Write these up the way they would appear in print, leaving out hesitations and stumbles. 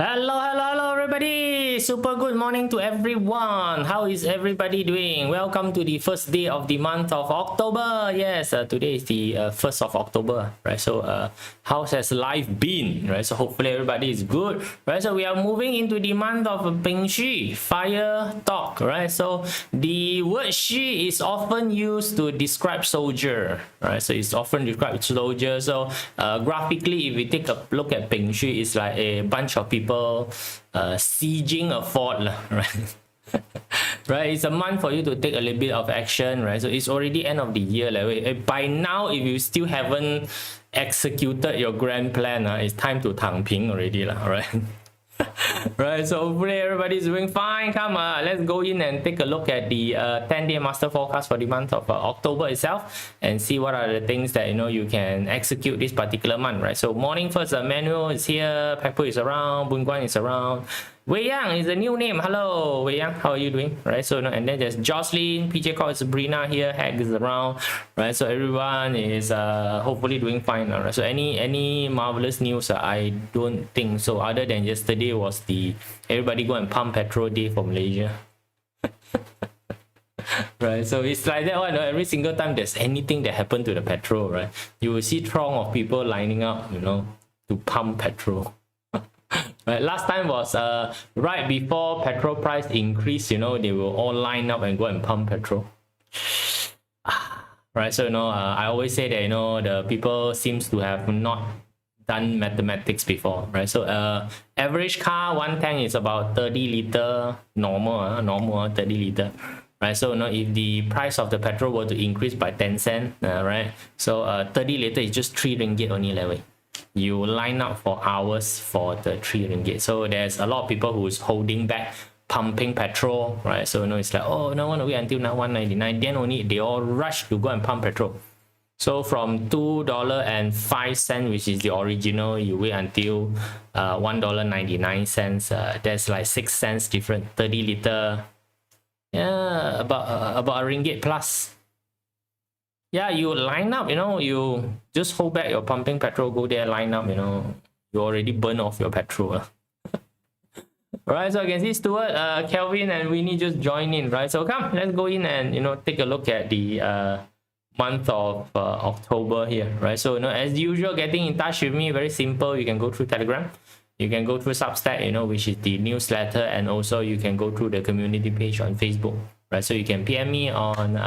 Hello, everybody. Super good morning to everyone. How is everybody doing? Welcome to the first day of the month of October. Yes, today is the 1st of October, right? So, how has life been, right? So, hopefully everybody is good, right? So, we are moving into the month of Ping Xi, fire talk, right? So, the word Xi is often used to describe soldier, right? So, it's often described soldier. So, graphically, if we take a look at Ping Xi, it's like a bunch of people sieging a fort, right? Right, it's a month for you to take a little bit of action, right? So it's already end of the year, like, by now if you still haven't executed your grand plan, it's time to 躺平 already, right? Right, so hopefully everybody's doing fine. Come, let's go in and take a look at the 10-day master forecast for the month of October itself and see what are the things that you can execute this particular month, right? So morning first, Manuel is here, Pepper is around, Boon Guan is around, Wei Yang is a new name. Hello, Wei Yang, how are you doing? Right, so and then there's Jocelyn, PJ Call, Sabrina here, Hag is around, right? So everyone is hopefully doing fine, right? So any marvelous news? I don't think so, other than yesterday was the everybody go and pump petrol day for Malaysia. Right, so it's like that one. Every single time there's anything that happened to the petrol, right, you will see throng of people lining up, to pump petrol. Right, last time was right before petrol price increase, they will all line up and go and pump petrol. Right, so I always say that the people seems to have not done mathematics before, right? So average car one tank is about 30 liter normal 30 liter, right? So if the price of the petrol were to increase by 10 cents, right, so 30 liter is just 3 ringgit only level. You line up for hours for the 3 ringgit. So there's a lot of people who's holding back pumping petrol, right? So it's like, oh, no, want to wait until now 199, then only they all rush to go and pump petrol. So from $2.05, which is the original, you wait until $1.99. There's like 6 cents different. 30 liter, yeah, about a ringgit plus. Yeah, you line up, you just hold back your pumping petrol, go there, line up, you already burn off your petrol. Right, so I can see Stuart, Kelvin, and Winnie just join in, right? So come, let's go in and take a look at the month of October here, right? So as usual, getting in touch with me, very simple. You can go through Telegram, you can go through Substack, which is the newsletter, and also you can go through the community page on Facebook, right? So you can PM me on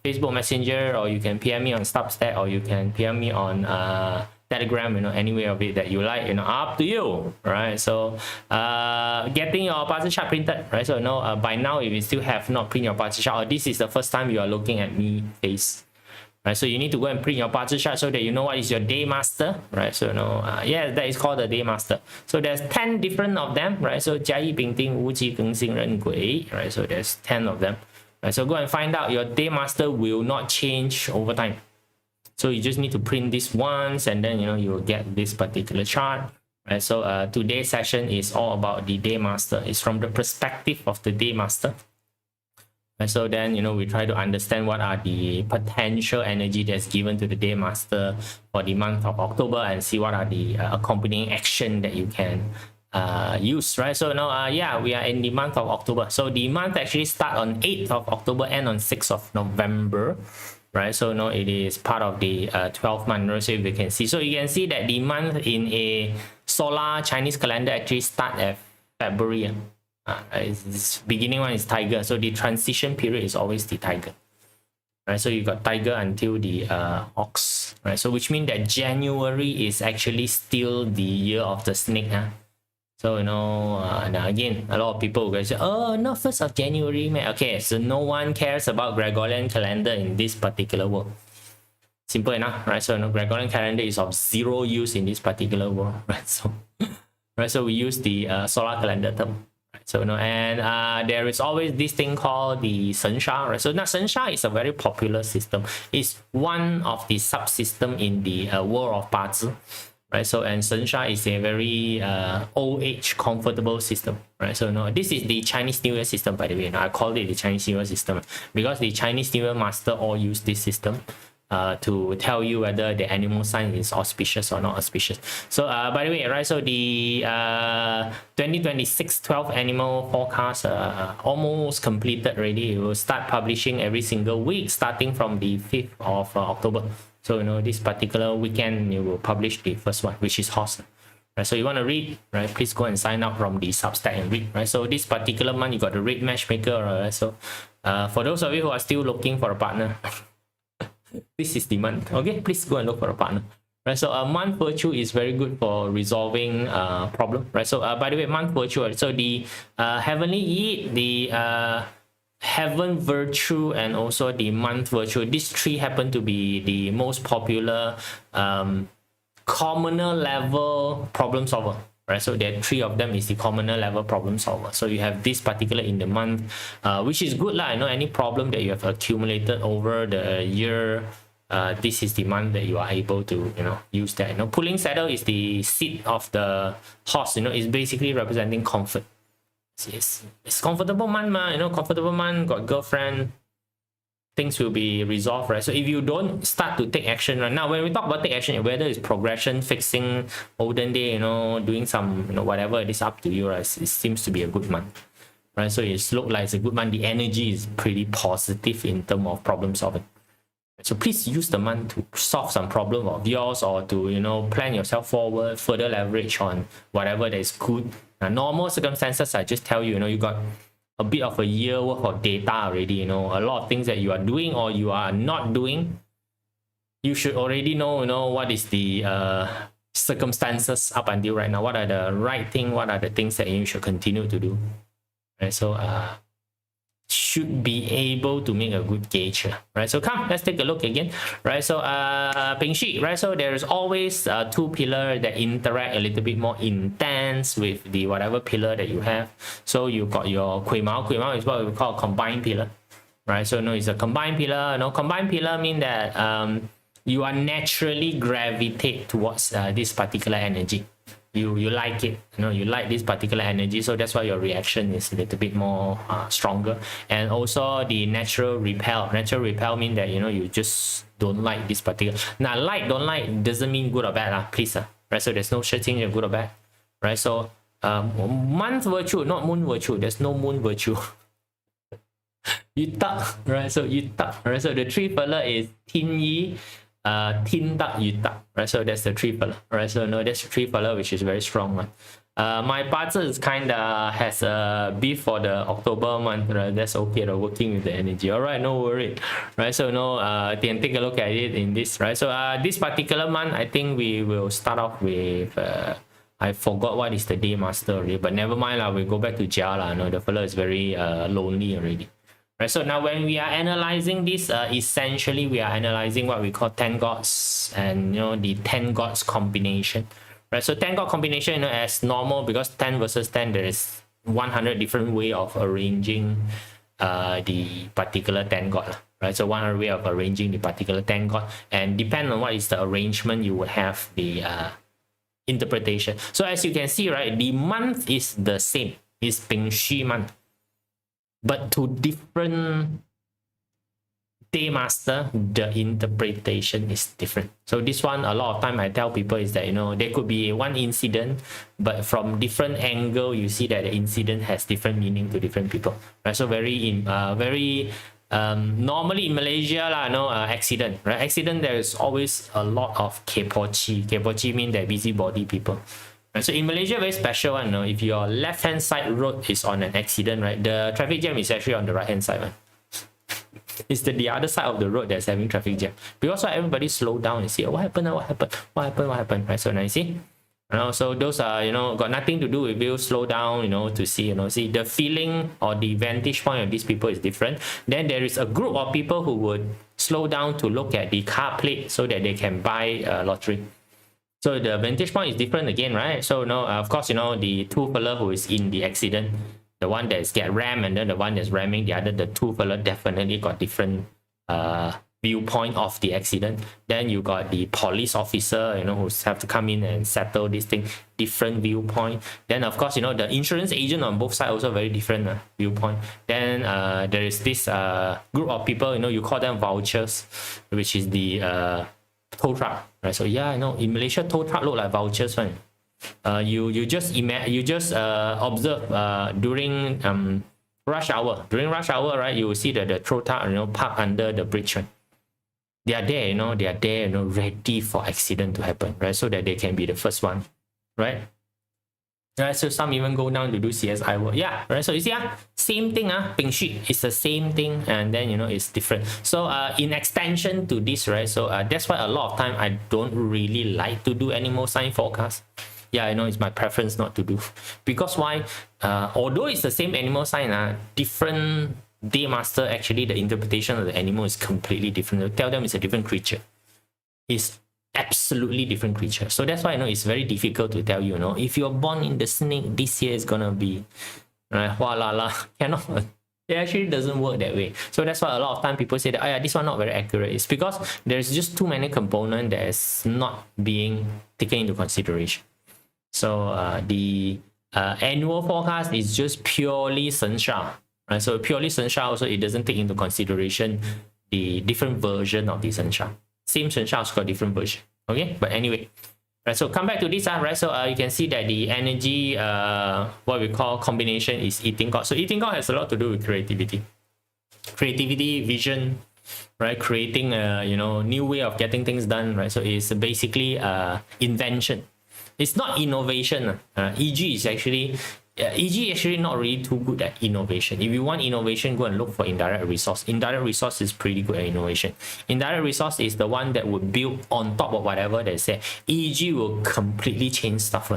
Facebook Messenger, or you can PM me on Substack, or you can PM me on Telegram, any way of it that you like, up to you, right? So getting your parcel chart printed, right? So by now, if you still have not print your parcel chart, or this is the first time you are looking at me face, right? So you need to go and print your parcel chart so that you know what is your DayMaster, right? So yeah, that is called the DayMaster. So there's 10 different of them, right? So 甲乙丙丁戊己庚辛壬癸, right? So there's 10 of them, right? So go and find out. Your DayMaster will not change over time. So you just need to print this once, and then you will get this particular chart, right? So today's session is all about the DayMaster. It's from the perspective of the DayMaster. Right? So then we try to understand what are the potential energy that's given to the DayMaster for the month of October, and see what are the accompanying action that you can use, right? So yeah, we are in the month of October. So the month actually start on 8th of October, and on 6th of November. Right, so it is part of the 12th month. So we can see, so you can see that the month in a solar Chinese calendar actually start at February. This beginning one is Tiger, so the transition period is always the Tiger. Right, so you got Tiger until the Ox. Right, so which means that January is actually still the year of the snake. So now again, a lot of people will say, oh, not 1st of January, man. Okay, so no one cares about Gregorian calendar in this particular world. Simple enough, right? So Gregorian calendar is of zero use in this particular world, right? So so we use the solar calendar term, right? So and there is always this thing called the Sensha, right? So now Sensha is a very popular system. It's one of the subsystem in the world of BaZi. Right, so and Sensha is a very old age comfortable system, right? So this is the Chinese New Year system, by the way. I call it the Chinese New Year system because the Chinese New Year master all use this system. to tell you whether the animal sign is auspicious or not auspicious. So by the way, right, so the 2026 12 animal forecast almost completed already. We will start publishing every single week starting from the 5th of October. So you know, this particular weekend you will publish the first one, which is horse. Right, so you want to read, right, please go and sign up from the Substack and read, right? So this particular month you got the Red Matchmaker, right? So for those of you who are still looking for a partner, this is the month. Okay, please go and look for a partner. Right, so month virtue is very good for resolving problem. Right, so by the way, month virtue. So the heavenly yi, the heaven virtue, and also the month virtue. These three happen to be the most popular commoner level problem solver. Right, so there are three of them is the commoner level problem solver. So you have this particular in the month, which is good lah. I know any problem that you have accumulated over the year, this is the month that you are able to, you know, use that. You know, pulling saddle is the seat of the horse. You know, it's basically representing comfort. It's comfortable month, ma. You know, comfortable month, got girlfriend, things will be resolved, right? So if you don't start to take action right now, when we talk about take action, whether it's progression, fixing olden day, you know, doing some, you know, whatever, it is up to you, right? It seems to be a good month, right? So it's look like it's a good month. The energy is pretty positive in terms of problem solving. So please use the month to solve some problem of yours, or to, you know, plan yourself forward, further leverage on whatever that is good. Now, normal circumstances, I just tell you, you know, you got a bit of a year worth of data already, you know, a lot of things that you are doing or you are not doing, you should already know, you know, what is the circumstances up until right now, what are the right thing, what are the things that you should continue to do, right? So should be able to make a good gauge, right? So come, let's take a look again, right? So Ping Shi, right? So there's always two pillars that interact a little bit more intense with the whatever pillar that you have. So you got your Kui Mao. Kui Mao is what we call a combined pillar, right? So no, it's a combined pillar. No, combined pillar mean that you are naturally gravitate towards this particular energy. You like it, you know, you like this particular energy, so that's why your reaction is a little bit more stronger. And also the natural repel mean that, you know, you just don't like this particular. Now, like, don't like doesn't mean good or bad, please, right? So there's no such thing as good or bad, right? So month virtue, not moon virtue. There's no moon virtue. You tak, right? So you tak, right? So the three fella is tin yi, tin tak, yu tak, right? So that's the three fella, right? So no, that's the three fella, which is very strong one. My partner is kinda has a beef for the October month, right? That's okay, working with the energy. All right, no worry, right? So no, can take a look at it in this, right? So this particular month, I think we will start off with I forgot what is the DayMaster already, but never mind lah. We go back to Jia lah. No, the fella is very lonely already. Right, so now when we are analyzing this, essentially we are analyzing what we call 10 gods and, you know, the 10 gods combination. Right, so 10 god combination, you know, as normal, because 10 versus 10, there is 100 different way of arranging the particular 10 god. Right, so 100 way of arranging the particular 10 god, and depend on what is the arrangement, you will have the interpretation. So as you can see, right, the month is the same, it's Ping Shi month, but to different DayMaster, the interpretation is different. So this one, a lot of time I tell people is that, you know, there could be one incident, but from different angle, you see that the incident has different meaning to different people. Right? So normally in Malaysia, accident, right? Accident, there is always a lot of kepochi. Kepochi mean they're busybody people. Right, so in Malaysia, very special one. If your left-hand side road is on an accident, right, the traffic jam is actually on the right-hand side one. It's the other side of the road that's having traffic jam. Because everybody slow down and see, oh, what happened? What happened? Right, so now you see, so those are, got nothing to do with you. Slow down, to see, see the feeling or the vantage point of these people is different. Then there is a group of people who would slow down to look at the car plate so that they can buy a lottery. So the vantage point is different again, right? So of course, the two fella who is in the accident, the one that's get rammed and then the one that's ramming the other, the two fella definitely got different viewpoint of the accident. Then you got the police officer, you know, who have to come in and settle this thing, different viewpoint. Then of course, you know, the insurance agent on both sides also very different viewpoint. Then there is this group of people, you know, you call them vouchers, which is the tow truck, right? So yeah, you know, in Malaysia, tow truck look like vouchers, right? You just observe during rush hour. During rush hour, right, you will see that the tow truck, you know, park under the bridge, right? They are there, you know, ready for accident to happen, right? So that they can be the first one, right? Right, so some even go down to do CSI work. Yeah, right. So you see, same thing, Ping Xu, it's the same thing, and then, you know, it's different. So in extension to this, right? So that's why a lot of time I don't really like to do animal sign forecast. Yeah, I know it's my preference not to do, because why? Although it's the same animal sign, different DayMaster, actually the interpretation of the animal is completely different. They'll tell them it's a different creature. It's absolutely different creature. So that's why I know it's very difficult to tell you, you know, if you're born in the snake, this year is gonna be hua la la. Cannot. It actually doesn't work that way. So that's why a lot of time people say that, oh yeah, this one not very accurate. It's because there's just too many components that is not being taken into consideration. So the annual forecast is just purely Sensha. Right? So purely Sensha also, it doesn't take into consideration the different version of the Sensha. Same Sensha has got different version. Okay, but anyway, right, so come back to this, right? So you can see that the energy, what we call combination, is eating God. So eating God has a lot to do with creativity, vision, right? Creating a, you know, new way of getting things done, right? So it's basically invention. It's not innovation. EG is actually not really too good at innovation. If you want innovation, go and look for indirect resource. Indirect resource is pretty good at innovation. Indirect resource is the one that would build on top of whatever they say. EG will completely change stuff.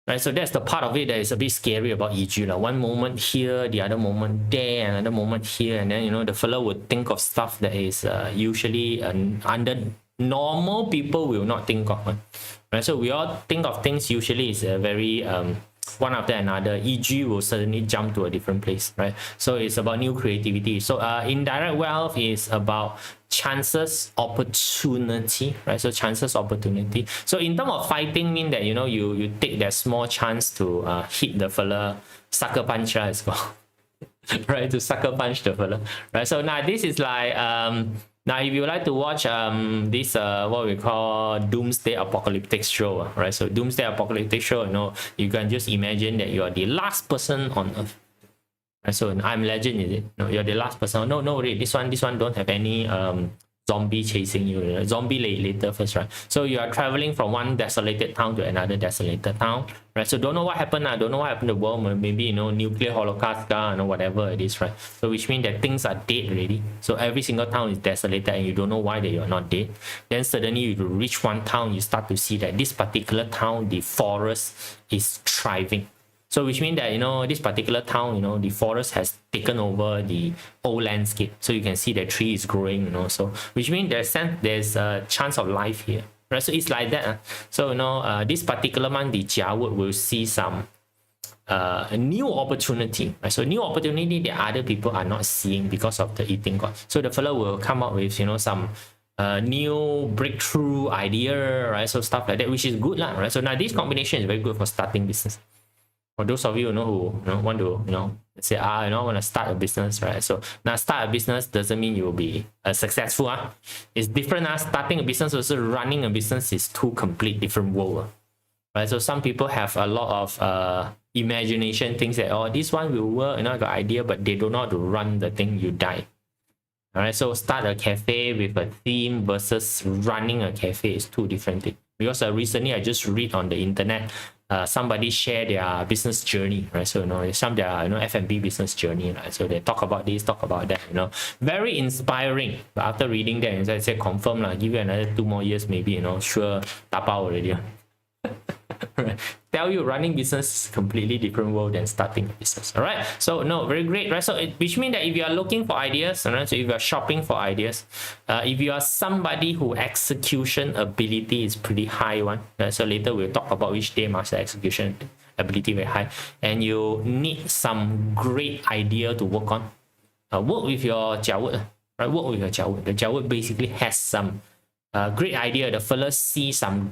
Right, so that's the part of it that is a bit scary about EG. One moment here, the other moment there, another moment here, and then, you know, the fellow would think of stuff that is usually under normal people will not think of. Right, so we all think of things usually is a very one after another. EG will certainly jump to a different place, right? So it's about new creativity. So indirect wealth is about chances, opportunity, right? So chances, opportunity. So in terms of fighting, mean that, you know, you take that small chance to hit the fella, sucker punch, it's called. Right, to sucker punch the fella, right? So now this is like now if you like to watch this what we call doomsday apocalyptic show, right? So doomsday apocalyptic show, you know, you can just imagine that you are the last person on earth, right? So I'm Legend, is it? No, you're the last person. No, this one don't have any zombie chasing you. Zombie later first, right? So you are traveling from one desolated town to another desolated town, right? So don't know what happened. Don't know what happened to the world. Maybe, you know, nuclear holocaust, you know, whatever it is, right? So which means that things are dead already. So every single town is desolated, and you don't know why that you're not dead. Then suddenly you reach one town, you start to see that this particular town, the forest is thriving. So which means that, you know, this particular town, you know, the forest has taken over the whole landscape. So you can see the tree is growing, you know. So which means there's a chance of life here, right? So it's like that. So, you know, this particular month, the Jiawood will see some a new opportunity, right? So new opportunity that other people are not seeing because of the eating God. So the fellow will come up with, you know, some new breakthrough idea, right? So stuff like that, which is good, right? So now this combination is very good for starting business. For those of you, who want to, say, I want to start a business, right? So now start a business doesn't mean you will be successful. It's different. Starting a business versus running a business is two complete different worlds. Right? So some people have a lot of imagination, things that, oh, this one will work, I got idea, but they don't know how to run the thing, you die. All right, so start a cafe with a theme versus running a cafe is two different things. Because recently I just read on the internet, somebody share their business journey, right? So some their F&B business journey, right? So they talk about this, talk about that, very inspiring. But after reading that, I say confirm lah, give you another 2 more years, maybe sure tap out already. Right. Tell you running business is a completely different world than starting a business. All right, so very great, right? So which means that if you are looking for ideas, right? So if you are shopping for ideas, if you are somebody who execution ability is pretty high one, right? So later we'll talk about which DayMaster execution ability very high, and you need some great idea to work on. Work with your Jiawood. right? Work with your jiawu. The jiawu basically has some great idea. The fella see some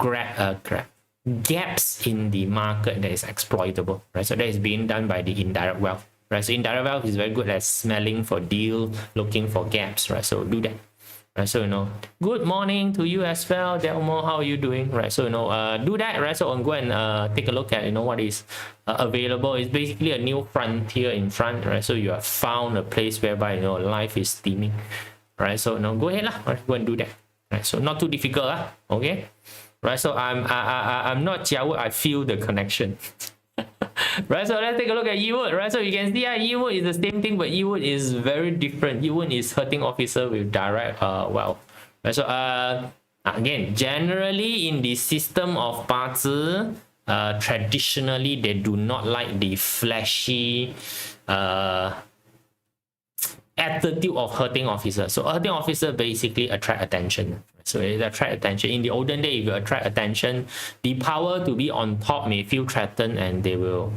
gaps in the market that is exploitable, right? So that is being done by the indirect wealth, right? So indirect wealth is very good at smelling for deal, looking for gaps, right? So do that. Right, so good morning to you as well, Delmo. How are you doing? Right, so do that. Right, so go and take a look at what is available. It's basically a new frontier in front. Right, so you have found a place whereby life is steaming. Right, so go ahead lah. Right, go and do that. Right, so not too difficult lah. Okay. Right, so I'm not jiawu. I feel the connection. Right, so let's take a look at Yiwood. Right, so you can see Yiwood is the same thing, but Yiwood is very different. Yiwood is hurting officer with direct wealth. Right, so again, generally in the system of BaZi, traditionally they do not like the flashy attitude of hurting officer. So hurting officer basically attract attention. So it attract attention. In the olden day, if you attract attention, the power to be on top may feel threatened and they will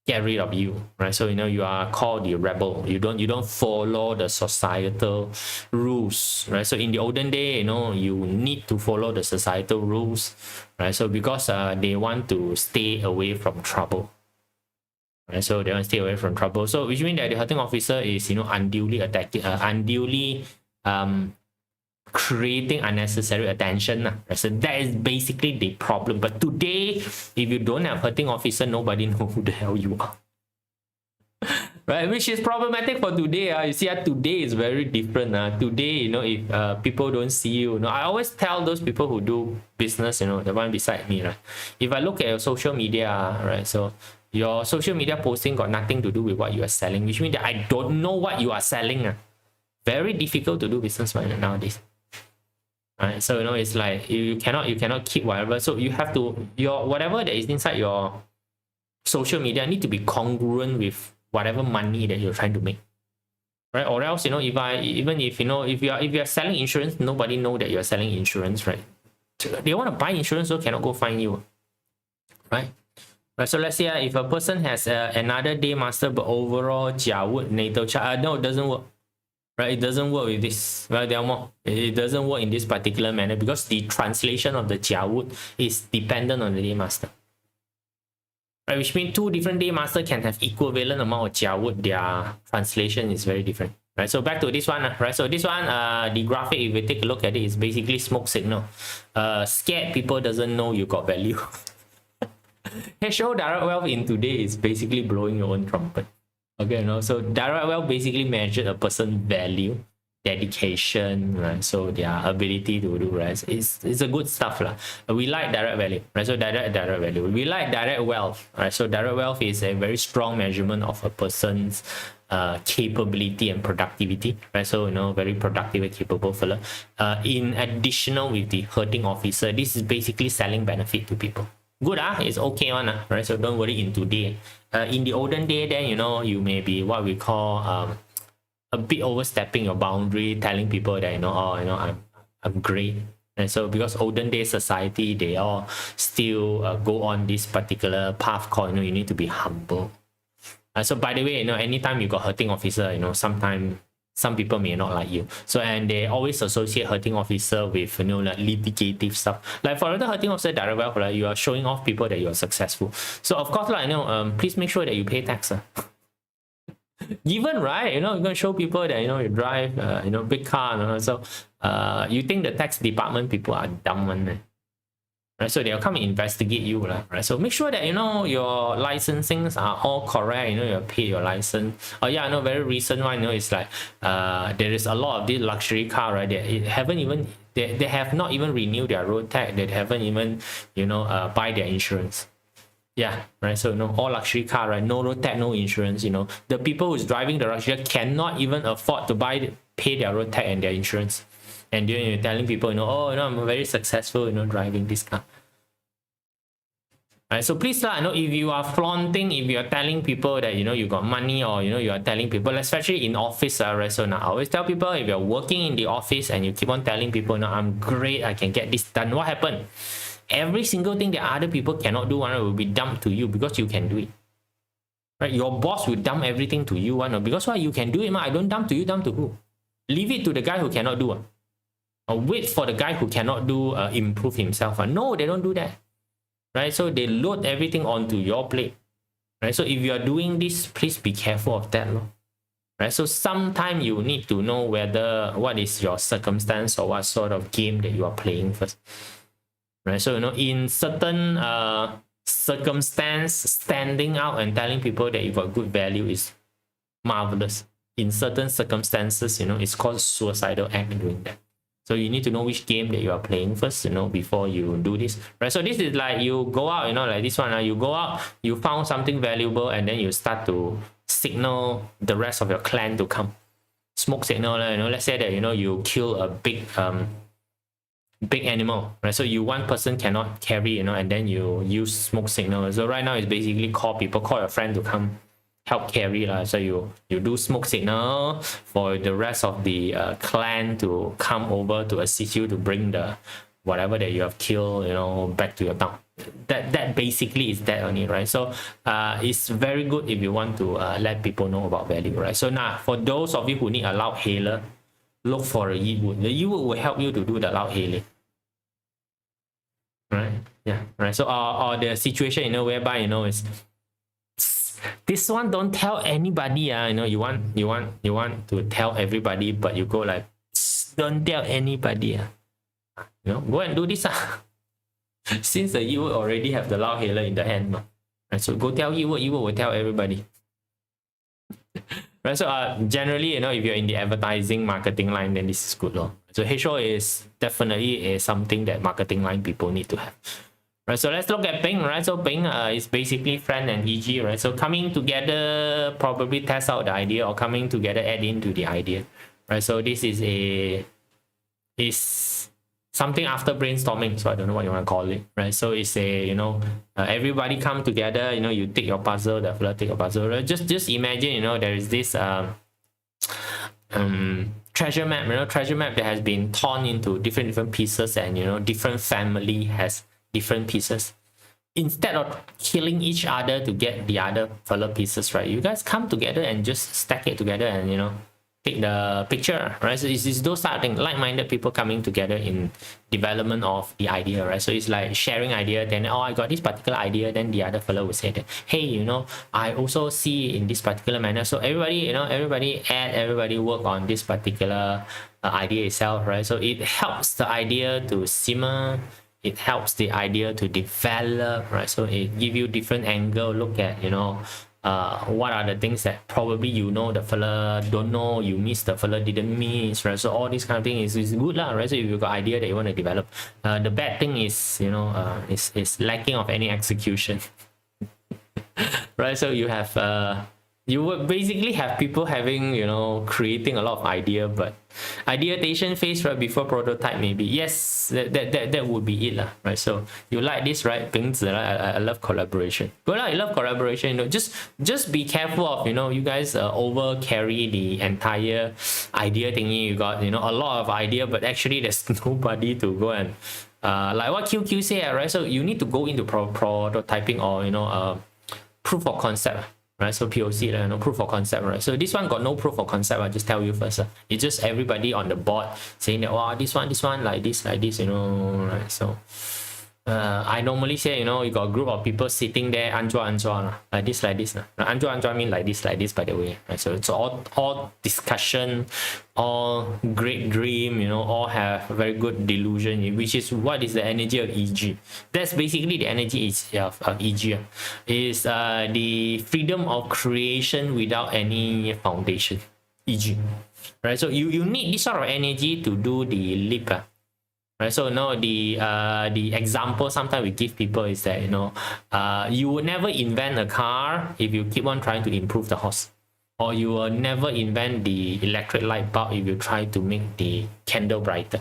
get rid of you, right? So you are called the rebel. You don't follow the societal rules, right? So in the olden day, you need to follow the societal rules, right? So because they want to stay away from trouble. Right, so they want to stay away from trouble. So which means that the hurting officer is unduly attacking, unduly creating unnecessary attention. Right? So that is basically the problem. But today, if you don't have hurting officer, nobody knows who the hell you are. Right, which is problematic for today. You see, today is very different. Today, if people don't see you, I always tell those people who do business, the one beside me, right? If I look at your social media, right, so your social media posting got nothing to do with what you are selling, which means that I don't know what you are selling. Very difficult to do business right nowadays. Right, so it's like you cannot keep whatever. So you have to whatever that is inside your social media need to be congruent with whatever money that you're trying to make. Right, or else if you are selling insurance, nobody know that you're selling insurance, right? They want to buy insurance, so cannot go find you, right? Right, so let's say if a person has another DayMaster but overall jiawu natal chart, no, it doesn't work. Right, it doesn't work with this. Right, it doesn't work in this particular manner because the translation of the jiawu is dependent on the DayMaster. Right, which means two different DayMaster can have equivalent amount of jiawu. Their translation is very different. Right, so back to this one. Right, so this one, the graphic, if we take a look at it, is basically smoke signal. Scared people doesn't know you got value. Show direct wealth in today is basically blowing your own trumpet. Okay, so direct wealth basically measured a person's value, dedication, right? So their ability to do, right? It's a good stuff lah. We like direct value, right? So direct value. We like direct wealth, right? So direct wealth is a very strong measurement of a person's capability and productivity, right? So very productive and capable fella. In additional with the hurting officer, this is basically selling benefit to people. Good, it's okay one, right? So don't worry in today. In the olden day, then you may be what we call a bit overstepping your boundary, telling people that I'm great. And so because olden day society, they all still go on this particular path called you need to be humble. So by the way, anytime you got hurting officer, sometimes some people may not like you. So and they always associate hurting officer with like litigative stuff. Like for the hurting officer direct wealth, like you are showing off people that you are successful. So of course, please make sure that you pay tax. Given, right? You're gonna show people that you drive big car. So you think the tax department people are dumb one. Right, so they'll come and investigate you, right? So make sure that your licensings are all correct. You pay your license. Oh yeah, very recent one. It's like there is a lot of these luxury car, right? They have not even renewed their road tax. They haven't even buy their insurance. Yeah, right. So all luxury car, right? No road tax, no insurance. The people who's driving the luxury cannot even afford to pay their road tax and their insurance. And you're telling people, I'm very successful, driving this car. Right, so please, if you are flaunting, if you are telling people that you got money, or you are telling people, especially in office, right? So now I always tell people, if you're working in the office and you keep on telling people, I'm great, I can get this done. What happened? Every single thing that other people cannot do, will be dumped to you because you can do it. Right? Your boss will dump everything to you, because why? You can do it, I don't dump to you, dump to who? Leave it to the guy who cannot do. Or wait for the guy who cannot do improve himself. No, they don't do that. Right? So they load everything onto your plate. Right? So if you are doing this, please be careful of that. Right? So sometimes you need to know whether what is your circumstance or what sort of game that you are playing first. Right? So in certain circumstance, standing out and telling people that you got good value is marvelous. In certain circumstances, it's called suicidal act doing that. So you need to know which game that you are playing first, before you do this, right? So this is like you go out, like this one, you go out, you found something valuable, and then you start to signal the rest of your clan to come. Smoke signal, let's say that, you kill a big animal, right? So one person cannot carry, and then you use smoke signal. So right now it's basically call your friend to come help carry. So you do smoke signal for the rest of the clan to come over to assist you to bring the whatever that you have killed, back to your town. That basically is that only, right? So it's very good if you want to let people know about value, right? So now for those of you who need a loud hailer, look for a yeet wood. The yeet wood will help you to do the loud hailing, right? Yeah, right. So or the situation whereby it's this one, don't tell anybody. You want to tell everybody, but you go like, don't tell anybody. Go and do this. Since the Yiwu already have the loud hailer in the hand, right? So go tell Yiwu will tell everybody. Right? So generally, if you're in the advertising marketing line, then this is good. So HO is definitely something that marketing line people need to have. Right, so let's look at Ping, right? So Ping is basically friend and EG, right? So coming together, probably test out the idea, or coming together, add into the idea, right? So this is something after brainstorming, so I don't know what you want to call it, right? So it's everybody come together, you take your puzzle, the fellow take your puzzle, right? Just imagine, there is this treasure map, treasure map that has been torn into different pieces, and different family has different pieces. Instead of killing each other to get the other fellow pieces, right, you guys come together and just stack it together and take the picture, right? So it's those type of things, like-minded people coming together in development of the idea, right? So it's like sharing idea, then I got this particular idea, then the other fellow will say that, hey, I also see in this particular manner. So everybody everybody work on this particular idea itself, right? So it helps the idea to simmer. It helps the idea to develop, right? So it give you different angle, look at, what are the things that probably the fella don't know, you miss, the fella didn't miss, right? So all these kind of things is good, right? So if you've got idea that you want to develop, the bad thing is, is lacking of any execution, right? So you have you would basically have people having, creating a lot of idea, but ideation phase, right, before prototype, maybe. Yes, that would be it, right? So you like this, right? Bingzi, right? I love collaboration. Good, I love collaboration. Just be careful of, you guys over carry the entire idea thingy. You got, a lot of idea, but actually there's nobody to go and like what QQ said, right? So you need to go into prototyping or proof of concept. Right, so POC, proof of concept, right? So this one got no proof of concept. I just tell you first. It's just everybody on the board saying that, wow, this one, like this, right? So I normally say, you got a group of people sitting there, anjua, like this. Anjua mean like this, by the way. Right? So it's all discussion, all great dream, all have very good delusion, which is what is the energy of EG. That's basically the energy of EG. Is the freedom of creation without any foundation, EG. Right? So you need this sort of energy to do the leap. Right, so the example sometimes we give people is that you would never invent a car if you keep on trying to improve the horse, or you will never invent the electric light bulb if you try to make the candle brighter.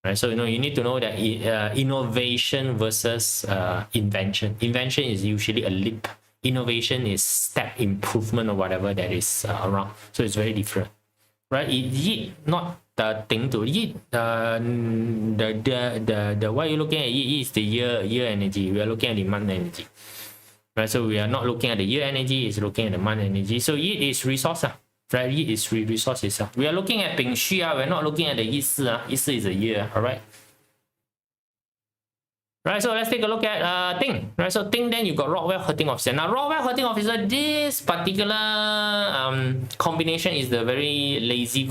Right, so you need to know that innovation versus invention. Invention is usually a leap. Innovation is step improvement or whatever that is around. So it's very different. Right, not the thing to eat. The what you're looking at is the year energy. We are looking at the month energy. Right, so we are not looking at the year energy, it's looking at the month energy. So it is resource. Right, is resource itself. We are looking at Ping Xu, we're not looking at the Yi Si. Yi Si is a year, all right? Right, so let's take a look at Ting. Right, so Ting, then you got Rockwell hurting officer. Now, Rockwell hurting officer, this particular combination is the very noisy,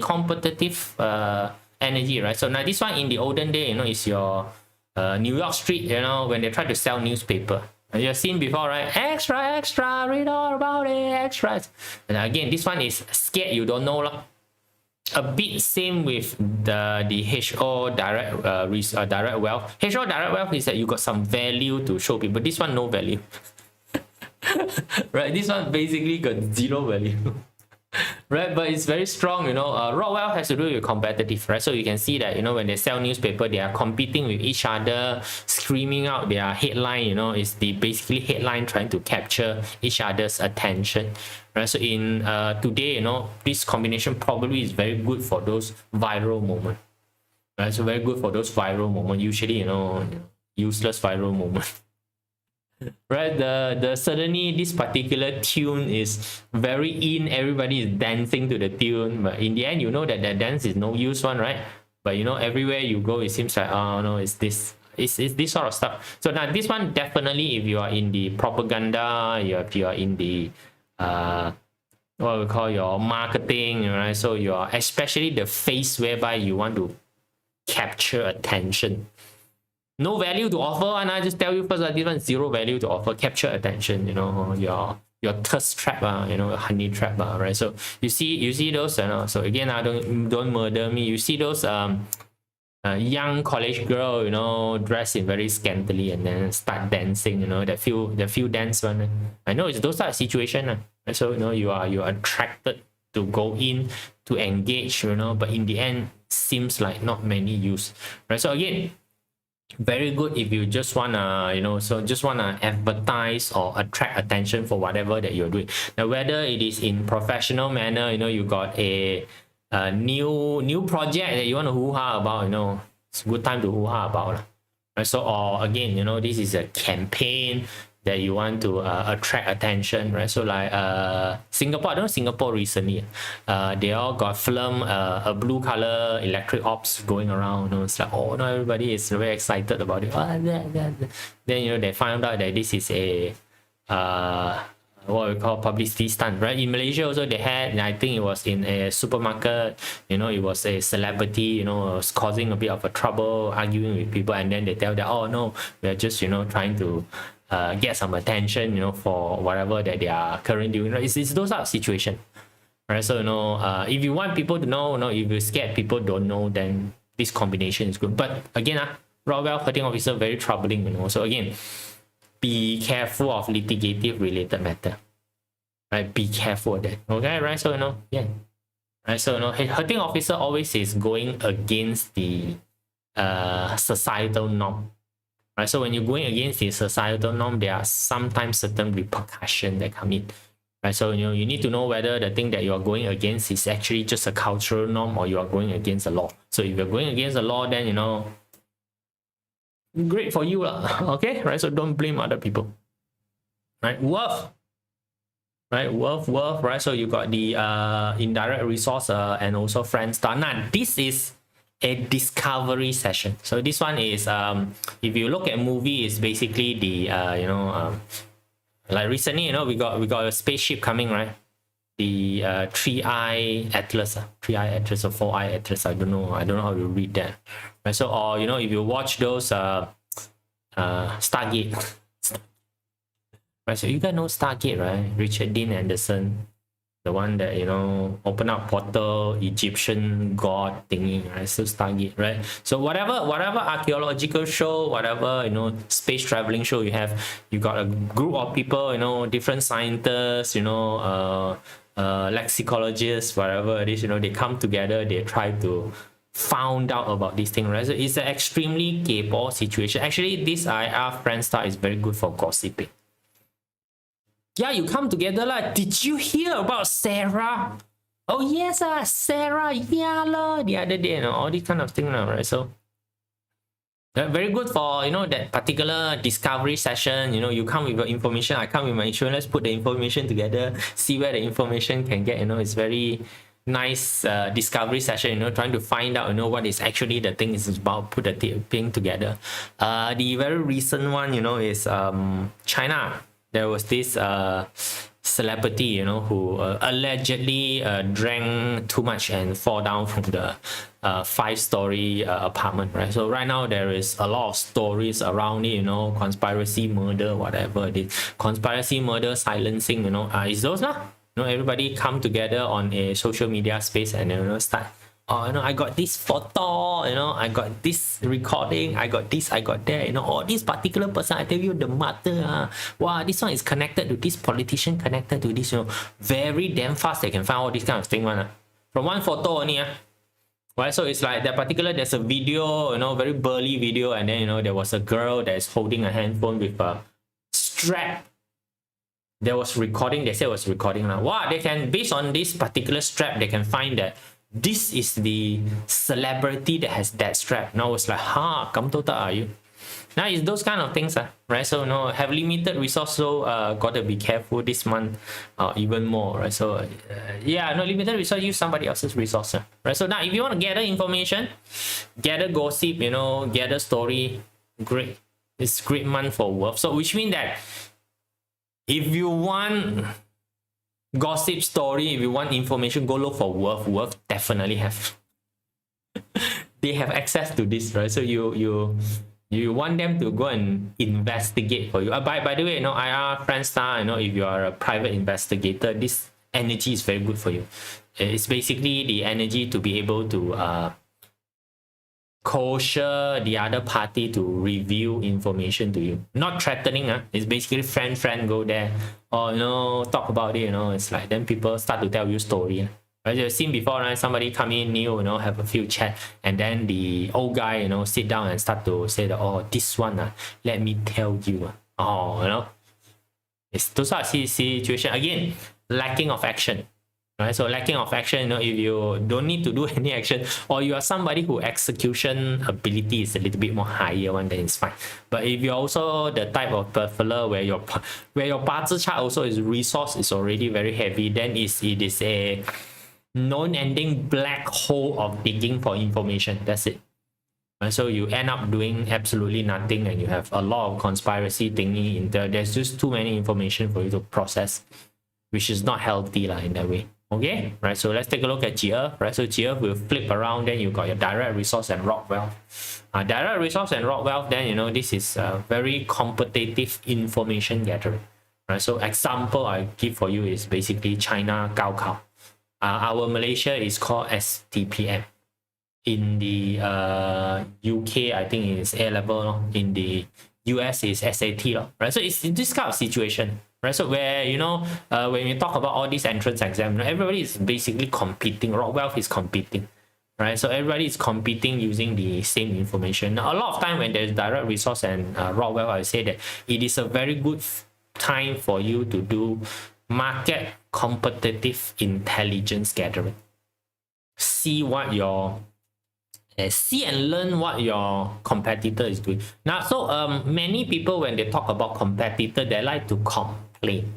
competitive energy, right? So now this one in the olden day, you know, is your New York Street, you know, when they try to sell newspaper. You've seen before, right? Extra, extra, read all about it, extras. And again, this one is scared you don't know. A bit same with the HO direct direct wealth. HO direct wealth is that you got some value to show people. This one no value. Right, this one basically got zero value. Right, but it's very strong, you know. Rockwell has to do with competitive, right? So you can see that, you know, when they sell newspaper, they are competing with each other, screaming out their headline, you know, is the basically headline trying to capture each other's attention, right? So in today, you know, this combination probably is very good for those viral moments, right? So very good for those viral moments, usually, you know, useless viral moments. Right, the suddenly this particular tune is very in, everybody is dancing to the tune, but in the end, you know that the dance is no use one, right? But you know, everywhere you go, it seems like, oh no, it's this sort of stuff. So now this one, definitely, if you are in the propaganda, if you are in the what we call your marketing, right? So you are especially the phase whereby you want to capture attention. No value to offer, and I just tell you first, this one zero value to offer. Capture attention, you know, your thirst trap, you know, honey trap, right? So you see those, you know. So again, don't murder me. You see those young college girl, you know, dressed in very scantily and then start dancing, you know, that few dance one. I know it's those type of situation, right? So you know you're attracted to go in to engage, you know, but in the end seems like not many use, right? So again, very good if you just wanna, you know, so just wanna advertise or attract attention for whatever that you're doing. Now, whether it is in professional manner, you know, you got a new project that you want to hoo-ha about, you know, it's a good time to hoo-ha about, right? So, or again, you know, this is a campaign that you want to attract attention, right? So like Singapore, I don't know, Singapore recently, they all got film a blue color electric ops going around, you know. It's like, oh no, everybody is very excited about it. Then, you know, they found out that this is a what we call publicity stunt, right? In Malaysia also they had, and I think it was in a supermarket, you know, it was a celebrity, you know, was causing a bit of a trouble, arguing with people, and then they tell that, oh no, we're just, you know, trying to get some attention, you know, for whatever that they are currently doing. It's those type of situation, right? So, you know, if you want people to know, you know, if you're scared people don't know, then this combination is good. But again, Rockwell hurting officer, very troubling, you know. So again, be careful of litigative related matter, right? Be careful of that, okay, right? So, you know, yeah, right? So, you know, hurting officer always is going against the societal norm. Right, so when you're going against the societal norm, there are sometimes certain repercussions that come in. Right, so you know, you need to know whether the thing that you are going against is actually just a cultural norm or you are going against the law. So if you're going against the law, then, you know, great for you, okay? Right, so don't blame other people. Right, worth. Right, worth. Right, so you got the indirect resource and also friend star. Now this is a discovery session. So this one is if you look at movie, it's basically the you know, like recently, you know, we got a spaceship coming, right? The 3-eye atlas, 3-eye atlas or 4-eye atlas, I don't know how to read that, right? So, or you know, if you watch those Stargate, right? So you guys know Stargate, right? Richard Dean Anderson, the one that, you know, open up portal, Egyptian god thingy, right? So Stargate, right? So whatever archaeological show, whatever, you know, space traveling show you have, you got a group of people, you know, different scientists, you know, lexicologists, whatever it is, you know, they come together, they try to found out about this thing, right? So it's an extremely kaypoh situation. Actually, this IR friend star is very good for gossiping. Yeah, you come together lah. Did you hear about Sarah? Oh yes, Sarah, yeah lah, the other day, you know, all these kind of thing, right? So Very good for, you know, that particular discovery session. You know, you come with your information, I come with my insurance, let's put the information together, see where the information can get. You know, it's very nice discovery session, you know, trying to find out, you know, what is actually the thing is about, put the thing together. The very recent one, you know, is China. There was this celebrity, you know, who allegedly drank too much and fall down from the 5-story apartment, right? So right now there is a lot of stories around it, you know, conspiracy, murder, whatever it is, conspiracy, murder, silencing, you know, is those lah. You know, everybody come together on a social media space and, you know, start, oh, you know, I got this photo, you know, I got this recording, I got this, I got that, you know, oh, this particular person, I tell you, the mother, wow, this one is connected to this politician, connected to this, you know, very damn fast they can find all this kind of thing, from one photo only, right? So it's like that particular, there's a video, you know, very burly video, and then, you know, there was a girl that is holding a handphone with a strap. There was recording, they said it was recording now. Wow, they can, based on this particular strap, they can find that this is the celebrity that has that strap. Now it's like, come to are you? Now it's those kind of things, right? So, you know, have limited resource, so gotta be careful this month, even more, right? So yeah, no, limited resource, use somebody else's resource, right? So now if you want to gather information, gather gossip, you know, gather story, great. It's great month for worth. So which means that if you want gossip story, if you want information, go look for Worth. Worth definitely have. They have access to this, right? So you want them to go and investigate for you. By the way, you know, IR Friendstar, you know, if you are a private investigator, this energy is very good for you. It's basically the energy to be able to coerce the other party to reveal information to you. Not threatening, it's basically friend go there, or, you know, talk about it, you know. It's like then people start to tell you story. Right? You've seen before, right? Somebody come in new, you know, have a few chat, and then the old guy, you know, sit down and start to say that, oh, this one, let me tell you. Oh, you know, it's those are situation. Again, lacking of action. Right, so lacking of action, you know, if you don't need to do any action, or you are somebody who execution ability is a little bit more higher one, then it's fine. But if you're also the type of fella where your BaZi chart also is resource is already very heavy, then it is a non-ending black hole of digging for information. That's it. Right, so you end up doing absolutely nothing, and you have a lot of conspiracy thingy in there. There's just too many information for you to process, which is not healthy in that way. Okay, right, so let's take a look at GF, right? So GF will flip around, then you got your direct resource and rock wealth. Direct resource and rock wealth, then, you know, this is very competitive information gathering, right? So example I give for you is basically China Gaokao. Our Malaysia is called STPM. In the UK, I think it's A level. In the US is SAT, right? So it's this kind of situation. Right, so where, you know, when you talk about all these entrance exams, you know, everybody is basically competing. Rock wealth is competing, right? So everybody is competing using the same information. Now, a lot of time when there's direct resource and rock wealth, I say that it is a very good time for you to do market competitive intelligence gathering. See what your see and learn what your competitor is doing. Now, so many people, when they talk about competitor, they like to complain.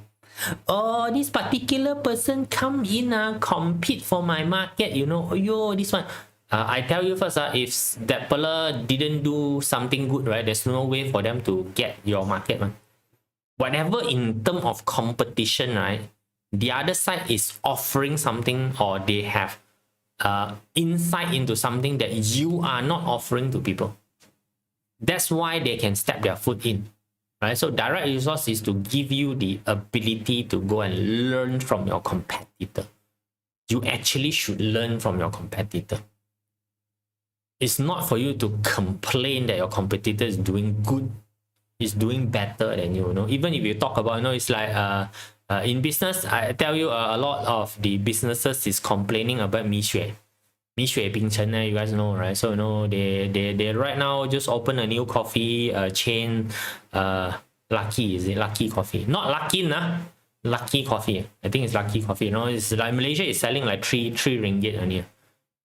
Oh, this particular person come in compete for my market, you know. Yo, this one. I tell you first, if that fella didn't do something good, right, there's no way for them to get your market, man. Whatever in terms of competition, right, the other side is offering something, or they have insight into something that you are not offering to people. That's why they can step their foot in, right? So direct resource is to give you the ability to go and learn from your competitor. You actually should learn from your competitor. It's not for you to complain that your competitor is doing good, is doing better than you, you know. Even if you talk about, you know, it's like in business, I tell you, a lot of the businesses is complaining about 米雪冰城, you guys know, right? So, you know, they right now just open a new coffee chain, Lucky, is it Lucky Coffee? Not Lucky, Lucky Coffee. I think it's Lucky Coffee. You know, it's like Malaysia is selling like 3 ringgit only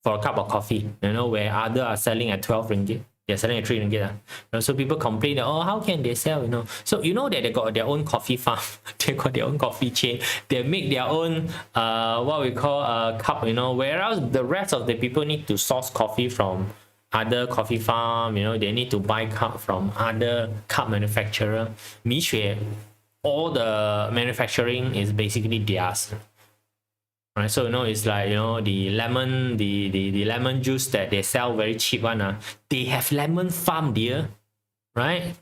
for a cup of coffee, you know, where other are selling at 12 ringgit. They're selling at 3 ringgit. So people complain that, oh, how can they sell, you know? So you know that they got their own coffee farm, they got their own coffee chain, they make their own what we call cup, you know, whereas the rest of the people need to source coffee from other coffee farm, you know, they need to buy cup from other cup manufacturer. Mixue, all the manufacturing is basically theirs. Right, so you know, it's like, you know, the lemon, the lemon juice that they sell very cheap one, they have lemon farm there, right?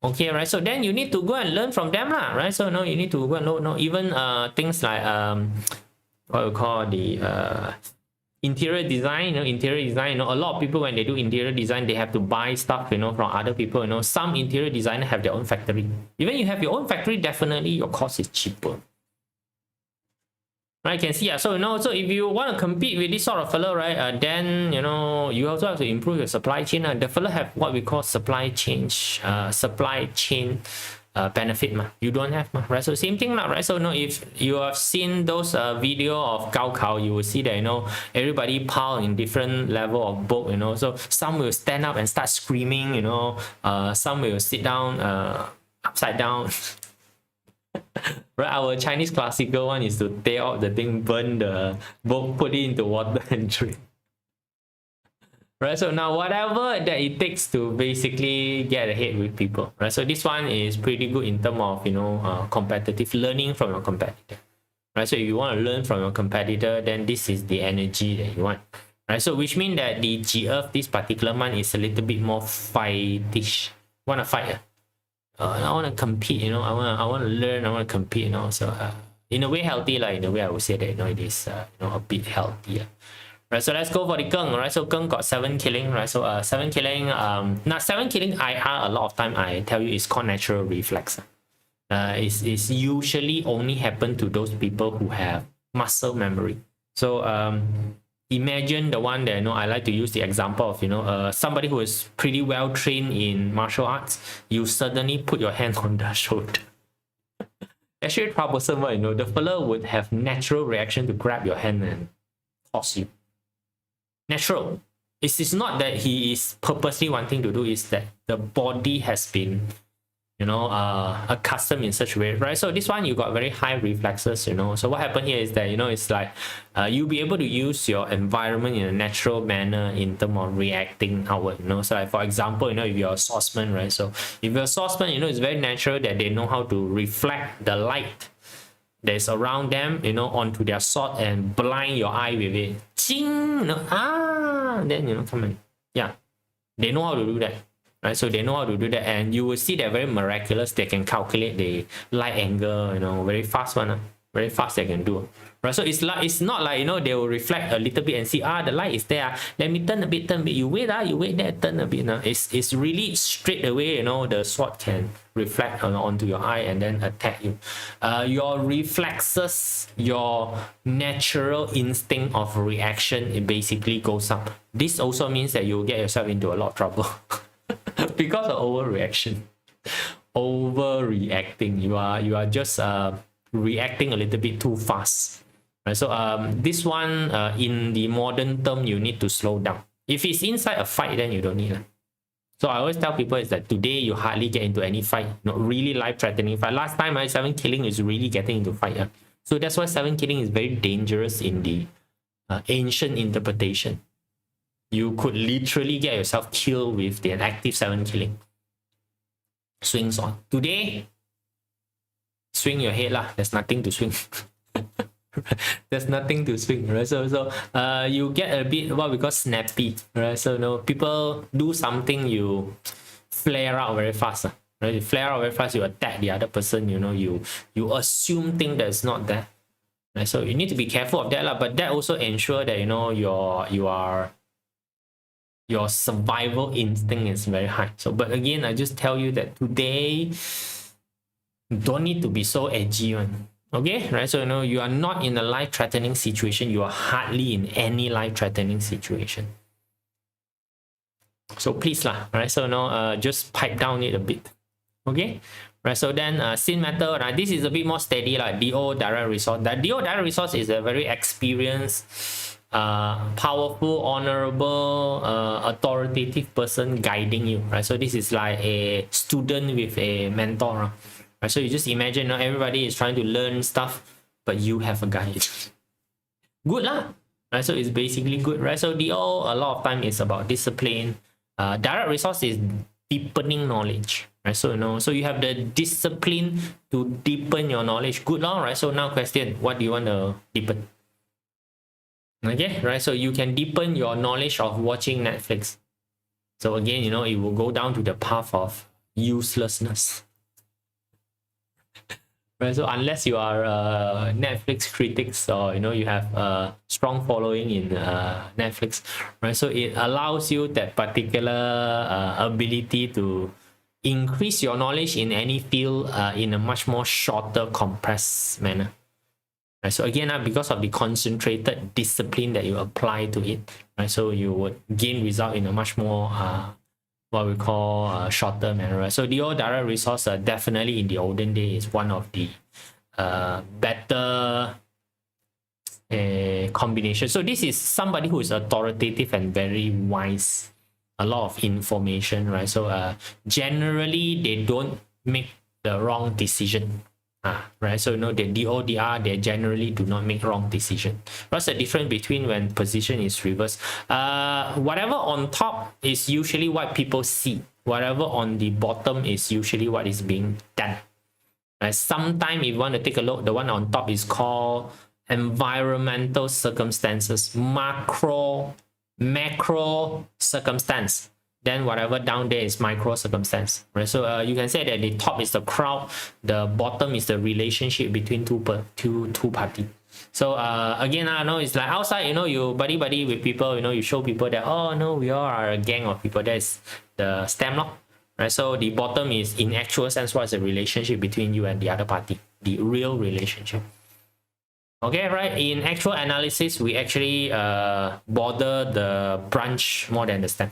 Okay, right. So then you need to go and learn from them, lah, right? So no, you need to go and know even things like what we call the interior design. You know, interior design. You know, a lot of people when they do interior design, they have to buy stuff, you know, from other people. You know, some interior designers have their own factory. Even you have your own factory, definitely your cost is cheaper. Right, can see. So you know, so if you want to compete with this sort of fellow, right, then you know you also have to improve your supply chain. The fellow have what we call supply chain benefit, you don't have, right? So same thing, right? So you know, if you have seen those video of Gaokao, you will see that, you know, everybody pile in different level of boat, you know. So some will stand up and start screaming, you know. Some will sit down upside down. Right, our Chinese classical one is to tear out the thing, burn the boat, put it into water and drink. Right, so now whatever that it takes to basically get ahead with people, right? So this one is pretty good in terms of, you know, competitive learning from your competitor, right? So if you want to learn from your competitor, then this is the energy that you want, right? So which means that the GF this particular month is a little bit more fightish. Want to fight? I want to compete, you know. I want to learn. I want to compete, you know. So in a way healthy, like in a way I would say that, you know, it is you know, a bit healthier. Right, so let's go for the Geng, right? So Geng got 7 killing, right? So 7 killing, now 7 killing IR, a lot of time I tell you is called natural reflex. It's usually only happen to those people who have muscle memory. So imagine the one that, you know, I like to use the example of, you know, somebody who is pretty well trained in martial arts. You suddenly put your hand on their shoulder. Actually troublesome, you know, the fellow would have natural reaction to grab your hand and toss you. Natural. It's not that he is purposely wanting to do, is that the body has been, you know, accustomed in such a way, right? So this one, you got very high reflexes, you know. So what happened here is that, you know, it's like you'll be able to use your environment in a natural manner in terms of reacting outward, you know. So like, for example, you know, if you're a swordsman, right? So if you're a swordsman, you know, it's very natural that they know how to reflect the light that's around them, you know, onto their sword and blind your eye with it. Ching, you know, then, you know, come on. Yeah, they know how to do that. Right, so they know how to do that, and you will see that very miraculous. They can calculate the light angle, you know, very fast one, very fast they can do. Right, so it's like, it's not like, you know, they will reflect a little bit and see, the light is there. Let me turn a bit, You wait, you wait there, turn a bit. It's really straight away, you know, the sword can reflect onto your eye and then attack you. Your reflexes, your natural instinct of reaction, it basically goes up. This also means that you will get yourself into a lot of trouble. Because of overreaction, overreacting, you are just reacting a little bit too fast, right? So this one, in the modern term, you need to slow down. If it's inside a fight, then you don't need it. So I always tell people is that today you hardly get into any fight, not really life-threatening fight. Last time 7 killing is really getting into fight. So that's why 7 killing is very dangerous in the ancient interpretation. You could literally get yourself killed with the active 7 killing. Swings on. Today, swing your head lah. There's nothing to swing. There's nothing to swing, right? So you get a bit what we call snappy, right? So, you know, people do something, you flare out very fast, right? You flare out very fast, you attack the other person, you know, you assume thing that's not there, right? So you need to be careful of that lah. But that also ensure that, you know, your survival instinct is very high. So, but again, I just tell you that today, don't need to be so edgy one. Okay, right? So, you know, you are not in a life-threatening situation. You are hardly in any life-threatening situation. So please lah, right? So, you know, just pipe down it a bit. Okay, right? So then, Xin Metal, right? This is a bit more steady, like DO direct resource. That DO direct resource is a very experienced powerful, honorable, authoritative person guiding you, right? So this is like a student with a mentor, right? So you just imagine, everybody is trying to learn stuff, but you have a guide. Good lah, right? So it's basically good, right? So DO a lot of time is about discipline. Direct resource is deepening knowledge, right? So so you have the discipline to deepen your knowledge. Good long, right? So now question, what do you want to deepen? Okay, right? So you can deepen your knowledge of watching Netflix. So again, it will go down to the path of uselessness. Right, so unless you are Netflix critics, or you have a strong following in Netflix, right? So it allows you that particular ability to increase your knowledge in any field in a much more shorter, compressed manner. Right? So again, because of the concentrated discipline that you apply to it, right? So you would gain result in a much more what we call shorter manner, right? So the old direct resource definitely in the olden days is one of the better combination. So this is somebody who is authoritative and very wise, a lot of information, right? So generally they don't make the wrong decision, right? So the DODR, they generally do not make wrong decision. What's the difference between when position is reversed? Whatever on top is usually what people see. Whatever on the bottom is usually what is being done. Sometimes if you want to take a look, the one on top is called environmental circumstances, macro circumstance. Then whatever down there is micro circumstance, right? So you can say that the top is the crowd, the bottom is the relationship between two parties. So again, I know it's like outside, you buddy with people, you show people that, oh no, we all are a gang of people. That's the stem lock, right? So the bottom is in actual sense what's the relationship between you and the other party, the real relationship. Okay, right? In actual analysis, we actually bother the branch more than the stem.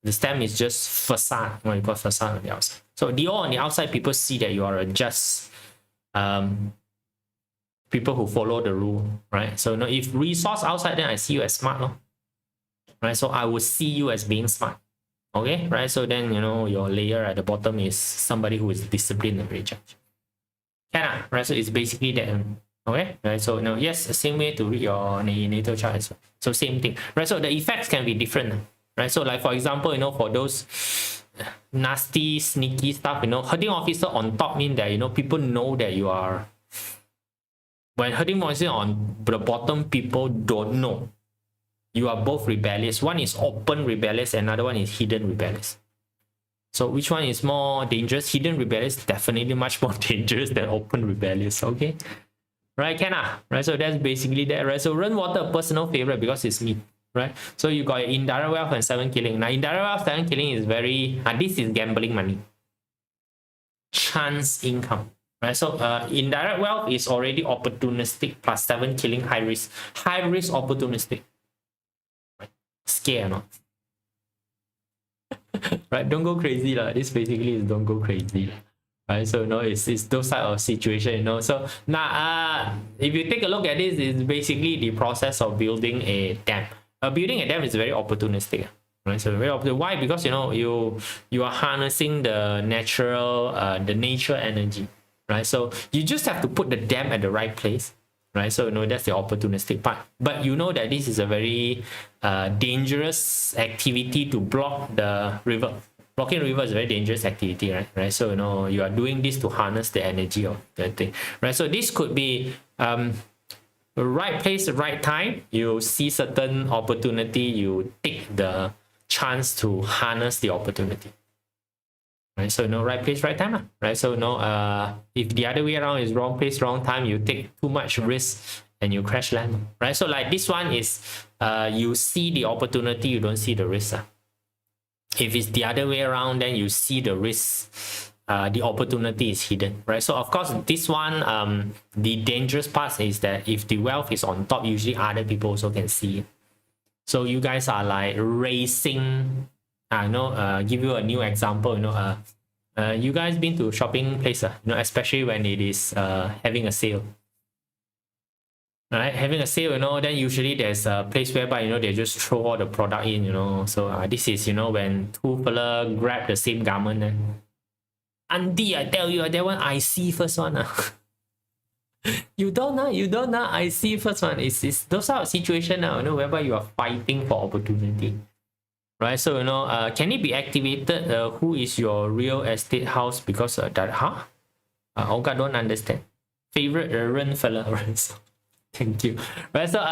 The stem is just facade, what you call facade on the outside. So DO on the outside, people see that you are just people who follow the rule, right? So if resource outside, then I see you as smart, no? Right? So I will see you as being smart. Okay, right? So then your layer at the bottom is somebody who is disciplined and very judged. Right? So it's basically that. Okay, right? So yes, the same way to read your natal chart as well. So same thing, right? So the effects can be different. Right, so like for example, for those nasty, sneaky stuff, herding officer on top mean that people know that you are. When herding officer on the bottom, people don't know. You are both rebellious. One is open rebellious, another one is hidden rebellious. So which one is more dangerous? Hidden rebellious definitely much more dangerous than open rebellious. Okay, right? Right? So that's basically that. Right? So Rainwater, personal favorite because it's me. Right, so you got indirect wealth and 7 killing. Now indirect wealth 7 killing is very this is gambling money, chance income, right? So indirect wealth is already opportunistic plus 7 killing, high risk opportunistic, right? Scare or not? Right, don't go crazy lah. This basically is don't go crazy, right? So it's those type of situation, so now if you take a look at this, it's basically the process of building a dam. Building a dam is very opportunistic, right? So very opportunistic. Why? Because you are harnessing the natural the nature energy, right? So you just have to put the dam at the right place, right? So that's the opportunistic part. But that this is a very dangerous activity to block the river. Blocking river is a very dangerous activity, right? So you are doing this to harness the energy of the thing, right? So this could be right place, right time. You see certain opportunity, you take the chance to harness the opportunity, right? So right place, right time, right? So if the other way around is wrong place, wrong time, you take too much risk and you crash land, right? So like this one is you see the opportunity, you don't see the risk. If it's the other way around, then you see the risk, the opportunity is hidden, right? So of course this one, the dangerous part is that if the wealth is on top, usually other people also can see it. So you guys are like racing. Give you a new example. You guys been to shopping place, especially when it is having a sale. right? Having a sale, you know, then usually there's a place whereby, you know, they just throw all the product in, you know. So this is, you know, when two fella grab the same garment. Auntie, I tell you, that one I see first one. You don't know, I see first one. It's those are situation now, you know, whereby you are fighting for opportunity. Right, so you know, can it be activated? Who is your real estate house? Because that, huh? Olga don't understand. Favorite run fella, right? So, thank you. Right, so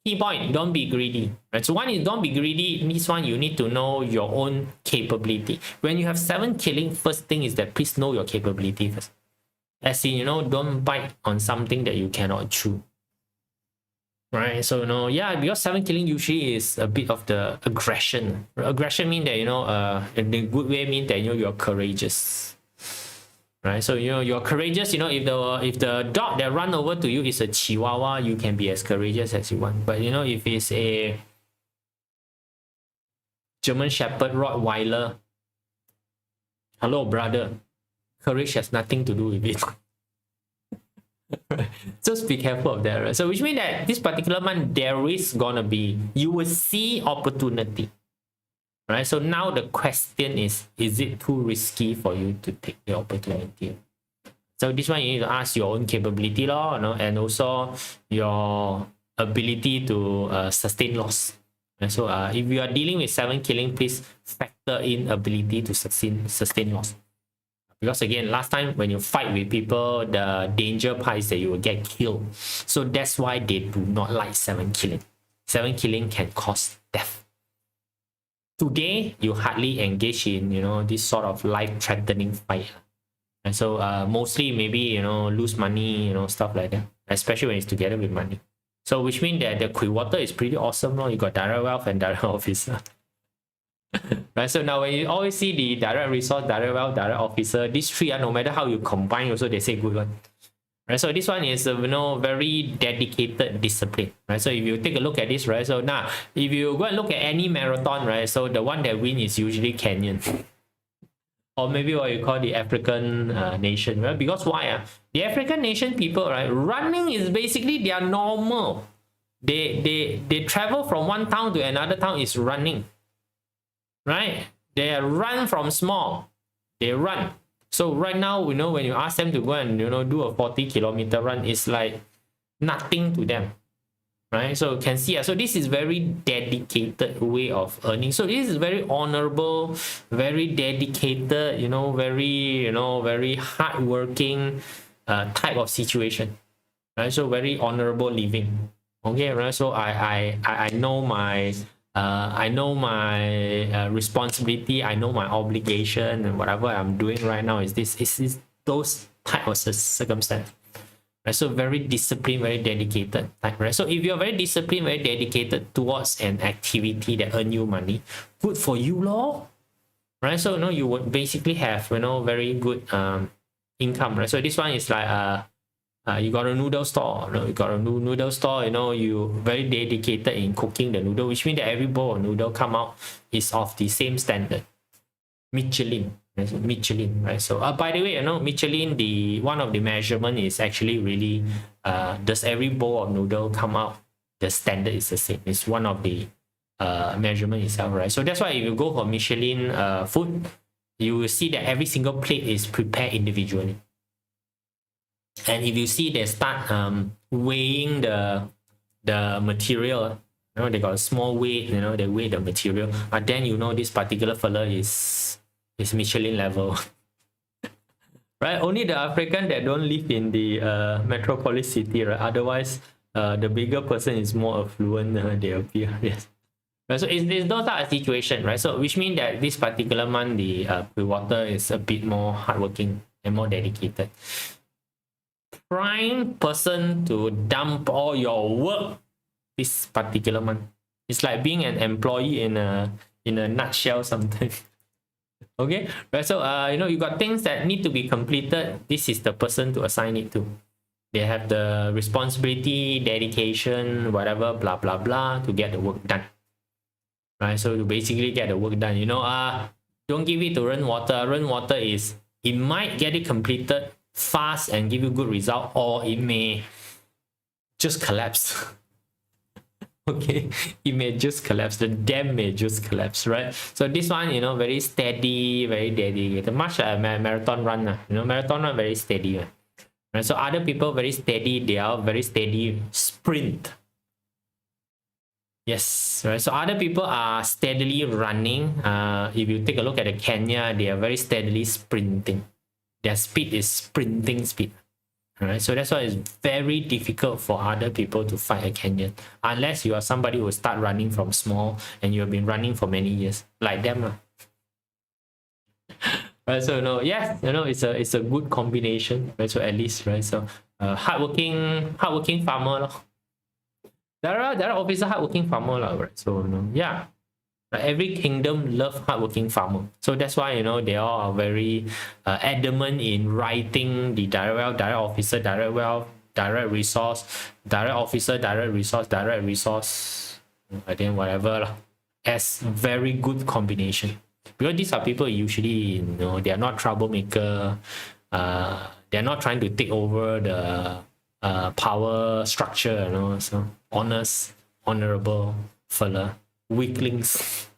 key point: don't be greedy. Right, so one is don't be greedy. This one you need to know your own capability. When you have 7 killing, first thing is that please know your capability first. As in, you know, don't bite on something that you cannot chew. Right, so you know, yeah, because 7 killing usually is a bit of the aggression. Aggression means that, you know, in the good way means that, you know, you're courageous. Right, so you know you're courageous. You know, if the dog that run over to you is a Chihuahua, you can be as courageous as you want. But you know, if it's a German Shepherd Rottweiler, hello brother, courage has nothing to do with it. Just be careful of that, right? So which means that this particular month there is gonna be, you will see opportunity, right? So now the question is it too risky for you to take the opportunity? So this one you need to ask your own capability, you know, and also your ability to sustain loss. And so if you are dealing with 7 killing, please factor in ability to sustain loss. Because again, last time when you fight with people, the danger part is that you will get killed. So that's why they do not like 7 killing. 7 killing can cause death. Today, you hardly engage in, you know, this sort of life-threatening fight. And so mostly maybe, you know, lose money, you know, stuff like that. Especially when it's together with money. So which means that the quick water is pretty awesome. No? You got direct wealth and direct officer. Right, so now when you always see the direct resource, direct wealth, direct officer, these three, no matter how you combine, also they say good one. Right, so this one is you know, very dedicated discipline. Right, so if you take a look at this, right, so now if you go and look at any marathon, right, so the one that wins is usually Kenyan, or maybe what you call the African nation, right? Because why? The African nation people, right, running is basically their normal. They travel from one town to another town is running. Right, they run from small, they run. So right now, you know, when you ask them to go and, you know, do a 40-kilometer run, it's like nothing to them, right? So you can see, so this is very dedicated way of earning. So this is very honorable, very dedicated, you know, very hardworking type of situation, right? So very honorable living. Okay, right? So I know my responsibility, I know my obligation, and whatever I'm doing right now is those type of circumstance. Right? So very disciplined, very dedicated type, right? So if you're very disciplined, very dedicated towards an activity that earn you money, good for you, lor. Right? So you know, you would basically have, you know, very good income, right? So this one is like you got a noodle store, you got a noodle store, you know, you very dedicated in cooking the noodle, which means that every bowl of noodle come out is of the same standard. Michelin, right? So Michelin, right? So by the way, you know, Michelin, the one of the measurement is actually really does every bowl of noodle come out the standard is the same. It's one of the measurement itself, right? So that's why if you go for Michelin food, you will see that every single plate is prepared individually. And if you see they start weighing the material, you know, they got a small weight, you know, they weigh the material, but then you know this particular fella is Michelin level. Right? Only the African that don't live in the metropolis city, right? Otherwise, the bigger person is more affluent, they appear. Yes. Right, so it's those are a situation, right? So which means that this particular month the water is a bit more hardworking and more dedicated. Prime person to dump all your work this particular month. It's like being an employee in a nutshell something. Okay, right? So you know, you got things that need to be completed. This is the person to assign it to. They have the responsibility, dedication, whatever, blah blah blah, to get the work done. Right? So to basically get the work done, you know, don't give it to rainwater. Rainwater is, it might get it completed fast and give you good result, or it may just collapse. Okay, it may just collapse. The dam may just collapse, right? So this one, you know, very steady, very dedicated. Much like a marathon run, you know, marathon run very steady, right? So other people very steady. They are very steady sprint. Yes, right. So other people are steadily running. If you take a look at the Kenya, they are very steadily sprinting. Their speed is sprinting speed. All right, so that's why it's very difficult for other people to fight a Kenyan, unless you are somebody who start running from small and you have been running for many years, like them. Right, so no, yes, you know, it's a good combination, right? So at least, right? So hardworking farmer. There are obviously hardworking farmer, right? So yeah. Every kingdom love hardworking farmer, so that's why, you know, they all are very adamant in writing the direct wealth, direct officer, direct wealth, direct resource, direct officer, direct resource, I think whatever as very good combination, because these are people usually, you know, they are not troublemaker, they're not trying to take over the power structure, you know, so honest, honorable fella. Weaklings.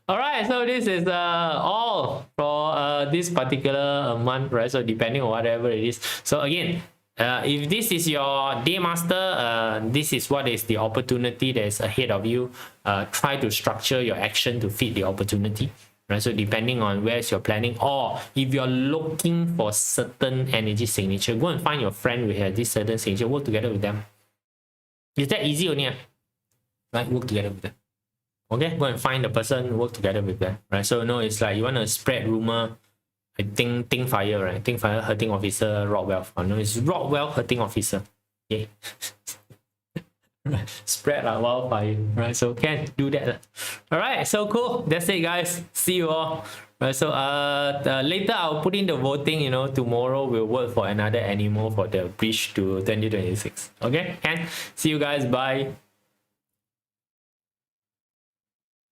All right, so this is all for this particular month, right? So depending on whatever it is. So again, if this is your DayMaster, this is what is the opportunity that is ahead of you. Try to structure your action to fit the opportunity, right? So depending on where's your planning, or if you're looking for certain energy signature, go and find your friend who has this certain signature, work together with them. Is that easy only? Right, work together with them. Okay, go and find the person, work together with them, right? So no, it's like you want to spread rumor. I think fire, right? Think fire hurting officer, rob wealth. Oh, no, it's rob wealth hurting officer. Okay. Spread wildfire, right? So can do that. All right, so cool. That's it, guys. See you all. Right, so later I'll put in the voting. You know, tomorrow we'll vote for another animal for the bridge to 2026. Okay, and see you guys. Bye.